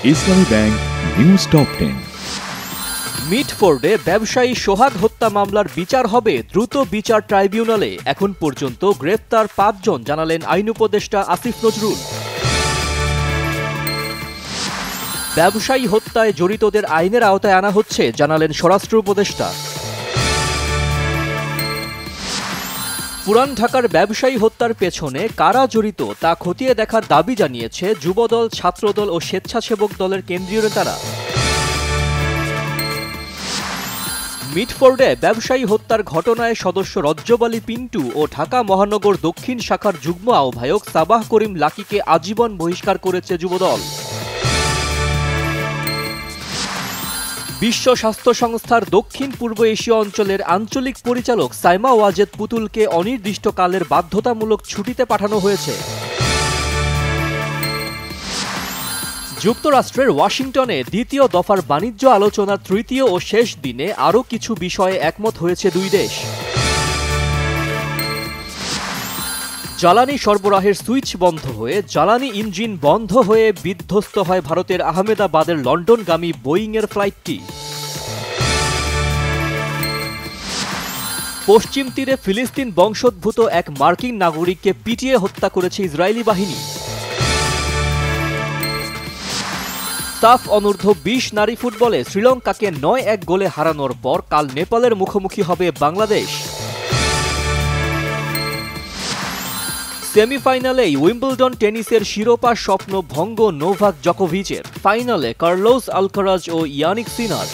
ইসলামী bank news top 10। মিটফোর্ডে ব্যবসায়ী সোহাগ হত্যা মামলার বিচার হবে দ্রুত বিচার ট্রাইব্যুনালে। এখন পর্যন্ত গ্রেপ্তার 5 জন, জানালেন আইন উপদেষ্টা আসিফ নজরুল। ব্যবসায়ী হত্যায় জড়িতদের আইনের আওতায় আনা হচ্ছে, জানালেন স্বরাষ্ট্র উপদেষ্টা। পুরান ঢাকার ব্যবসায়ী হত্যার পেছনে কারা জড়িত তা খতিয়ে দেখার দাবি জানিয়েছে যুবদল, ছাত্রদল ও স্বেচ্ছাসেবক দলের কেন্দ্রীয় নেতারা। মিটফোর্ডে ব্যবসায়ী হত্যার ঘটনায় সদস্য রজ্জব আলী পিন্টু ও ঢাকা মহানগর দক্ষিণ শাখার যুগ্ম আহ্বায়ক সাবাহ করিম লাকিকে আজীবন বহিষ্কার করেছে যুবদল। বিশ্ব স্বাস্থ্য সংস্থার দক্ষিণ পূর্ব এশীয় অঞ্চলের আঞ্চলিক পরিচালক সাইমা ওয়াজেদ পুতুলকে অনির্দিষ্টকালের বাধ্যতামূলক ছুটিতে পাঠানো হয়েছে। যুক্তরাষ্ট্রের ওয়াশিংটনে দ্বিতীয় দফার বাণিজ্য আলোচনার তৃতীয় ও শেষ দিনে আরও কিছু বিষয়ে একমত হয়েছে দুই দেশ। জ্বালানি সরবরাহের সুইচ বন্ধ হয়ে জ্বালানি ইঞ্জিন বন্ধ হয়ে বিধ্বস্ত হয় ভারতের আহমেদাবাদের লন্ডনগামী বোয়িংয়ের ফ্লাইটটি। পশ্চিম তীরে ফিলিস্তিন বংশোদ্ভূত এক মার্কিন নাগরিককে পিটিয়ে হত্যা করেছে ইসরায়েলি বাহিনী। সাফ অনূর্ধ্ব 20 নারী ফুটবলে শ্রীলঙ্কাকে 9-1 গোলে হারানোর পর কাল নেপালের মুখোমুখি হবে বাংলাদেশ। সেমিফাইনালেই উইম্বলডন টেনিসের শিরোপা স্বপ্ন ভঙ্গ নোভাক জকোভিচের। ফাইনালে কার্লোস আলকারাজ ও ইয়ানিক সিনার।